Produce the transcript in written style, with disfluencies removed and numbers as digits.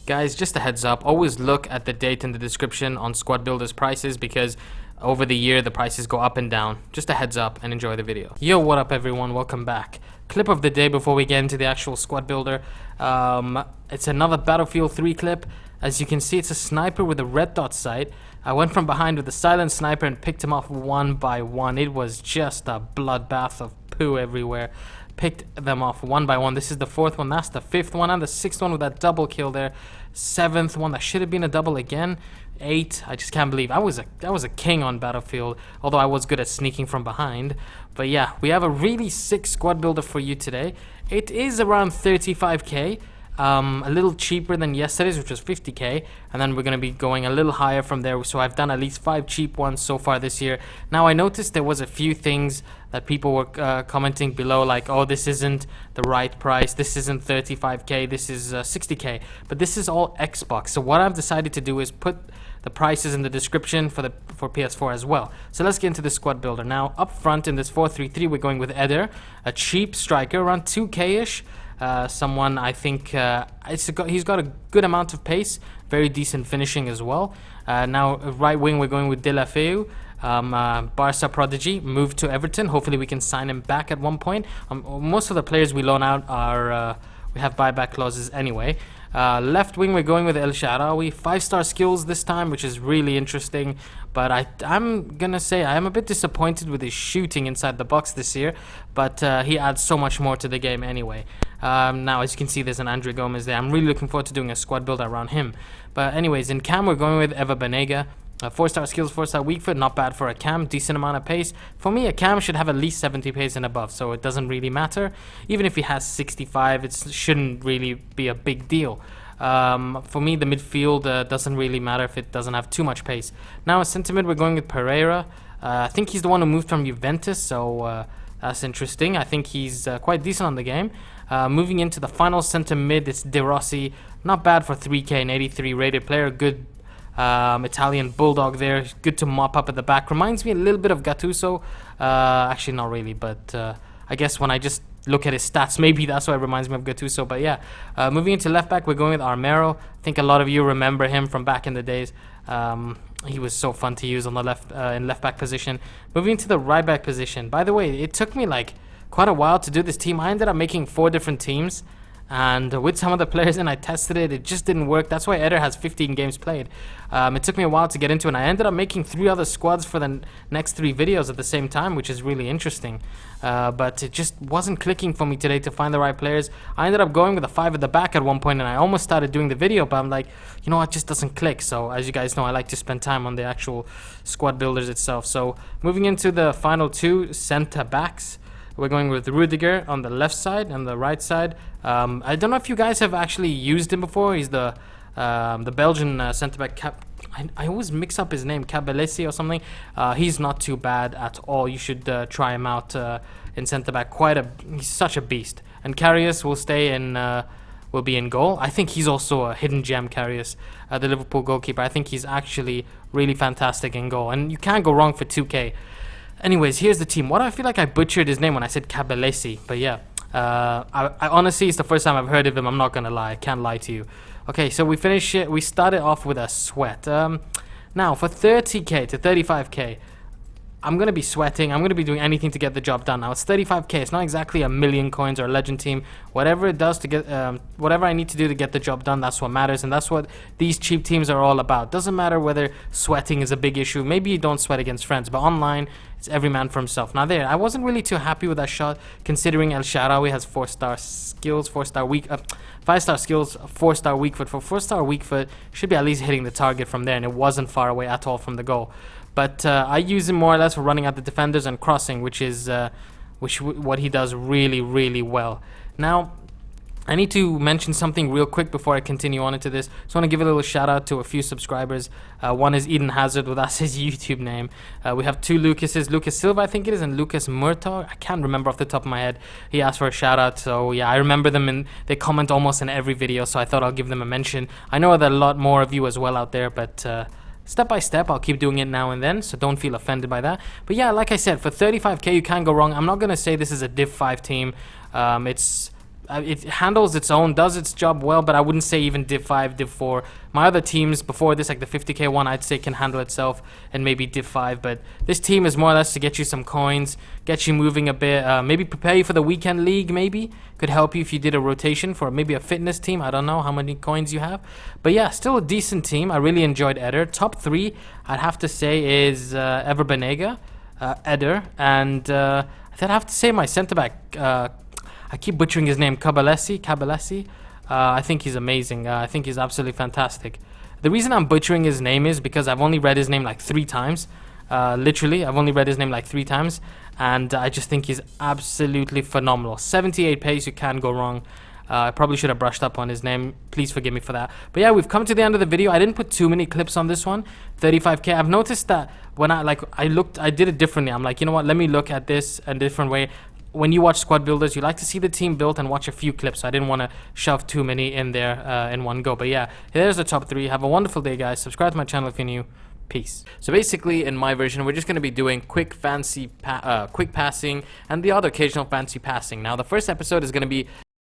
Guys, just a heads up, always look at the date in the description on squad builders prices because over the year the prices go up and down. Just a heads up and enjoy the video. Yo, what up everyone, welcome back. Clip of the day before we get into the actual squad builder. It's another Battlefield 3 clip. As you can see, it's a sniper with a red dot sight. I went from behind with a silent sniper and picked him off one by one. It was just a bloodbath of poo everywhere. Picked them off one by one. This is the fourth one, that's the fifth one, and the sixth one with that double kill there. Seventh one, that should have been a double again. 8, I just can't believe I was a king on Battlefield, although I was good at sneaking from behind. But yeah, we have a really sick squad builder for you today. It is around 35k. A little cheaper than yesterday's, which was 50k, and then we're going to be going a little higher from there. So I've done at least 5 cheap ones so far this year. Now I noticed there was a few things that people were commenting below, like, oh, this isn't the right price, this isn't 35k, this is 60k, but this is all Xbox. So what I've decided to do is put the prices in the description for PS4 as well. So let's get into the squad builder. Now up front in this 4-3-3, we're going with Eder, a cheap striker, around 2k-ish. Someone I think he's got a good amount of pace, very decent finishing as well. Now right wing, we're going with De La Feu, Barca prodigy, moved to Everton. Hopefully we can sign him back at one point. Most of the players we loan out are we have buyback clauses anyway. Left wing, we're going with El Shaarawy, 5-star skills this time, which is really interesting. But I'm gonna say I am a bit disappointed with his shooting inside the box this year, but he adds so much more to the game anyway. Now, as you can see, there's an Andre Gomez there. I'm really looking forward to doing a squad build around him. But anyways, in cam, we're going with Eva Banega. 4-star skills, 4-star weak foot, not bad for a cam, decent amount of pace. For me, a cam should have at least 70 pace and above, so it doesn't really matter. Even if he has 65, it shouldn't really be a big deal. For me, the midfield doesn't really matter if it doesn't have too much pace. Now, a centre mid, we're going with Pereira. I think he's the one who moved from Juventus, so that's interesting. I think he's quite decent on the game. Moving into the final centre mid, it's De Rossi. Not bad for 3k and 83 rated player. Good Italian bulldog there. Good to mop up at the back. Reminds me a little bit of Gattuso. Actually, not really, but I guess when I just look at his stats, maybe that's why it reminds me of Gattuso. But yeah, moving into left back, we're going with Armero. I think a lot of you remember him from back in the days. He was so fun to use on the left back position. Moving to the right back position. By the way, it took me like quite a while to do this team. I ended up making 4 different teams, and with some of the players in, I tested it. It just didn't work. That's why Eder has 15 games played. It took me a while to get into it, and I ended up making 3 other squads for the next 3 videos at the same time, which is really interesting. But it just wasn't clicking for me today to find the right players. I ended up going with a 5 at the back at one point, and I almost started doing the video, but I'm like, you know what, it just doesn't click. So as you guys know, I like to spend time on the actual squad builders itself. So moving into the final 2 centre backs, we're going with Rudiger on the left side and the right side. I don't know if you guys have actually used him before. He's the Belgian centre back. I always mix up his name, Cabelesi or something. He's not too bad at all. You should try him out in centre back. He's such a beast. And Karius will stay in. Will be in goal. I think he's also a hidden gem, Karius, the Liverpool goalkeeper. I think he's actually really fantastic in goal, and you can't go wrong for 2k. Anyways, here's the team. What I feel like I butchered his name when I said Cabelesi, but yeah, I honestly, it's the first time I've heard of him. I'm not gonna lie, I can't lie to you. Okay, so we finish it. We started off with a sweat. Now for 30k to 35k, I'm gonna be sweating. I'm gonna be doing anything to get the job done. Now it's 35k. It's not exactly a million coins or a legend team. Whatever it does to get, whatever I need to do to get the job done, that's what matters, and that's what these cheap teams are all about. Doesn't matter whether sweating is a big issue. Maybe you don't sweat against friends, but online, it's every man for himself. Now there, I wasn't really too happy with that shot, considering El Shaarawy has 4-star skills, 4-star weak, 5-star skills, 4-star weak foot. For 4-star weak foot, should be at least hitting the target from there, and it wasn't far away at all from the goal. But I use him more or less for running at the defenders and crossing, which is what he does really, really well. Now, I need to mention something real quick before I continue on into this. Just want to give a little shout out to a few subscribers. One is Eden Hazard, well, that's his YouTube name. We have 2 Lucases, Lucas Silva I think it is, and Lucas Murtaugh. I can't remember off the top of my head. He asked for a shout out, so yeah, I remember them, and they comment almost in every video, so I thought I'll give them a mention. I know there are a lot more of you as well out there, but step by step, I'll keep doing it now and then, so don't feel offended by that. But yeah, like I said, for 35k, you can't go wrong. I'm not going to say this is a Div 5 team. It's it handles its own, does its job well, but I wouldn't say even Div 5, Div 4. My other teams before this, like the 50k one, I'd say can handle itself and maybe Div 5, but this team is more or less to get you some coins, get you moving a bit, maybe prepare you for the weekend league, maybe. Could help you if you did a rotation for maybe a fitness team. I don't know how many coins you have. But yeah, still a decent team. I really enjoyed Eder. Top 3, I'd have to say, is Ever Banega, Eder, and I'd have to say my centre-back, I keep butchering his name, Kabelesi. I think he's amazing. I think he's absolutely fantastic. The reason I'm butchering his name is because I've only read his name like 3 times. Literally, I've only read his name like 3 times, and I just think he's absolutely phenomenal. 78 pace, you can't go wrong. I probably should have brushed up on his name. Please forgive me for that. But yeah, we've come to the end of the video. I didn't put too many clips on this one. 35k. I've noticed that when I did it differently. I'm like, you know what? Let me look at this a different way. When you watch squad builders, you like to see the team built and watch a few clips. So I didn't want to shove too many in there in one go. But yeah, there's the top 3. Have a wonderful day, guys. Subscribe to my channel if you're new. Peace. So basically, in my version, we're just going to be doing quick passing and the other occasional fancy passing. Now, the first episode is going to be